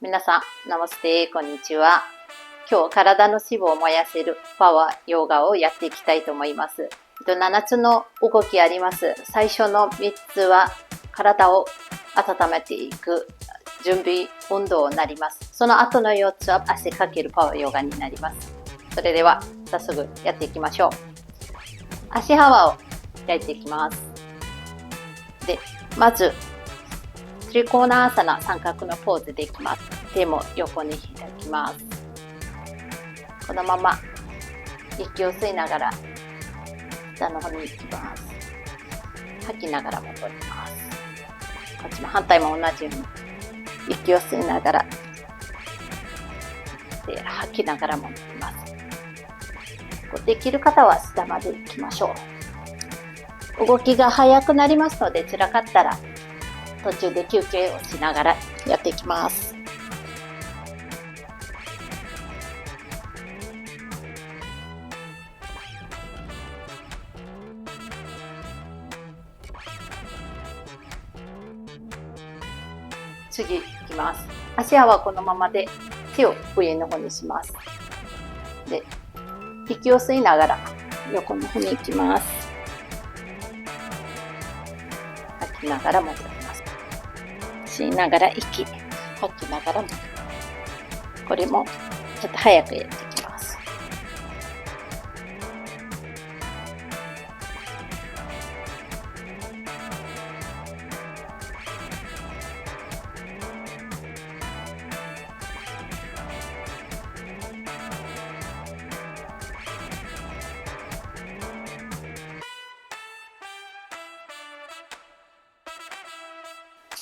皆さん、ナマステ、こんにちは。今日、体の脂肪を燃やせるパワーヨガをやっていきたいと思います。7つの動きあります。最初の3つは、体を温めていく準備運動になります。その後の4つは、汗かけるパワーヨガになります。それでは、早速やっていきましょう。足幅を開いていきます。で、まず、トリコーナーアサナ、三角のポーズでいきます。手も横に開きます。このまま息を吸いながら下の方に行きます。吐きながら戻ります。こっちも反対も同じように息を吸いながらで吐きながら戻ります。できる方は下まで行きましょう。動きが速くなりますので、辛かったら途中で休憩をしながらやっていきます。次いきます。足はこのままで手を上の方にします。で、息を吸いながら横の方に行きます。吐きながら戻ります。吸いながら息、吐きながら戻ります。これもちょっと早くやっていきます。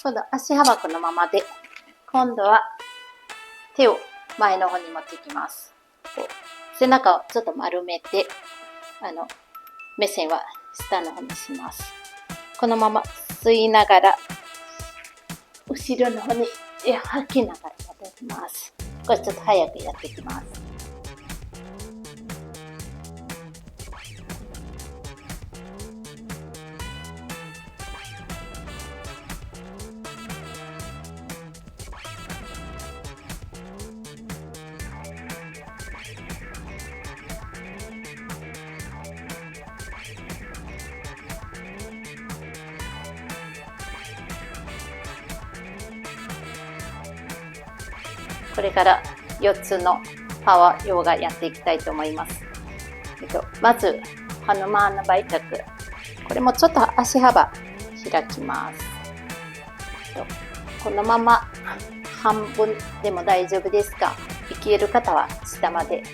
今度足幅このままで、今度は手を前の方に持っていきます。背中をちょっと丸めて、目線は下の方にします。このまま吸いながら、後ろの方に吐きながら戻ります。これちょっと早くやっていきます。これから4つのパワーヨガやっていきたいと思います。まず、ハヌマーナバイタク。これもちょっと足幅開きます。このまま半分でも大丈夫ですが、いける方は下まで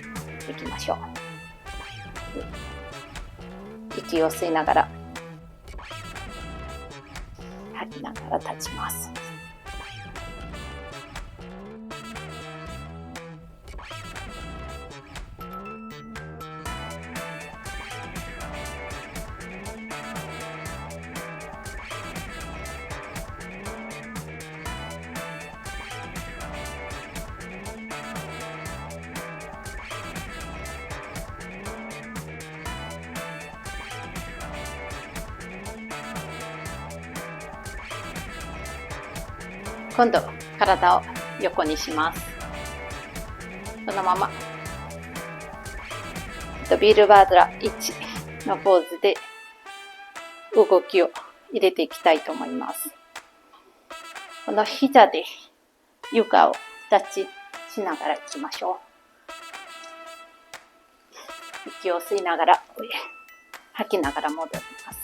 行きましょう。息を吸いながら、吐きながら立ちます。今度、体を横にします。このまま、ビルバードラ1のポーズで動きを入れていきたいと思います。この膝で床をタッチしながらいきましょう。息を吸いながら上、吐きながら戻ります。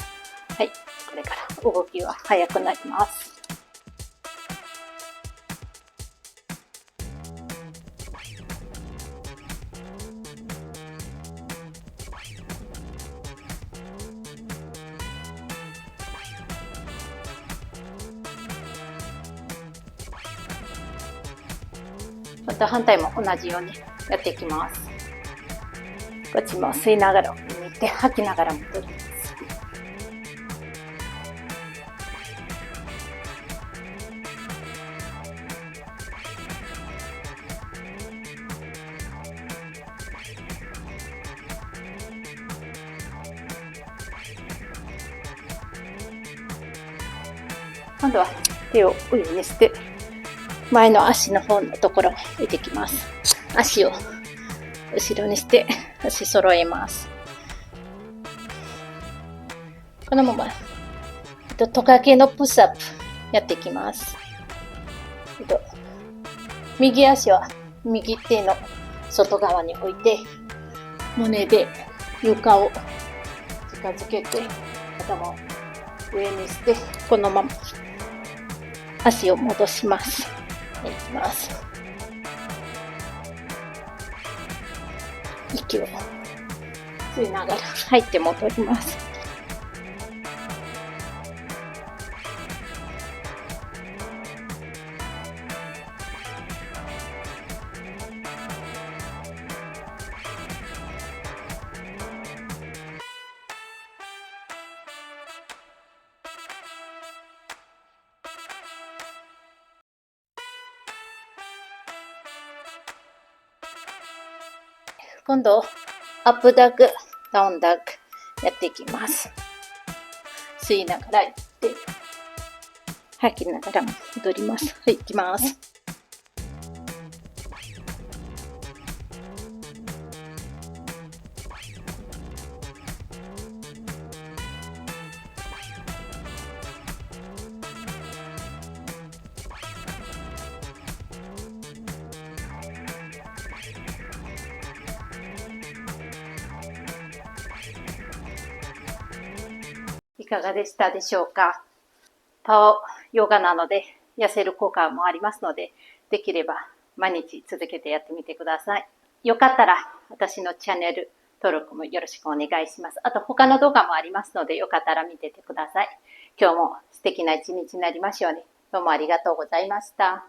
はい、これから動きは速くなります。また反対も同じようにやっていきます。こっちも吸いながら上に行って吐きながら戻ります。今度は手を上にして前の足の方のところ置いてきます。足を後ろにして足揃えます。このままトカゲのプッシュアップやっていきます。右足は右手の外側に置いて、胸で床を近づけて、頭を上にして、このまま足を戻します。いきます。息を吸いながら入って戻ります。今度、アップダッグ、ダウンダッグやっていきます。吸いながら行って、吐きながら戻ります。はい、行きます。いかがでしたでしょうか。パワーヨガなので痩せる効果もありますので、できれば毎日続けてやってみてください。よかったら私のチャンネル登録もよろしくお願いします。あと他の動画もありますので、よかったら見ててください。今日も素敵な一日になりますように。どうもありがとうございました。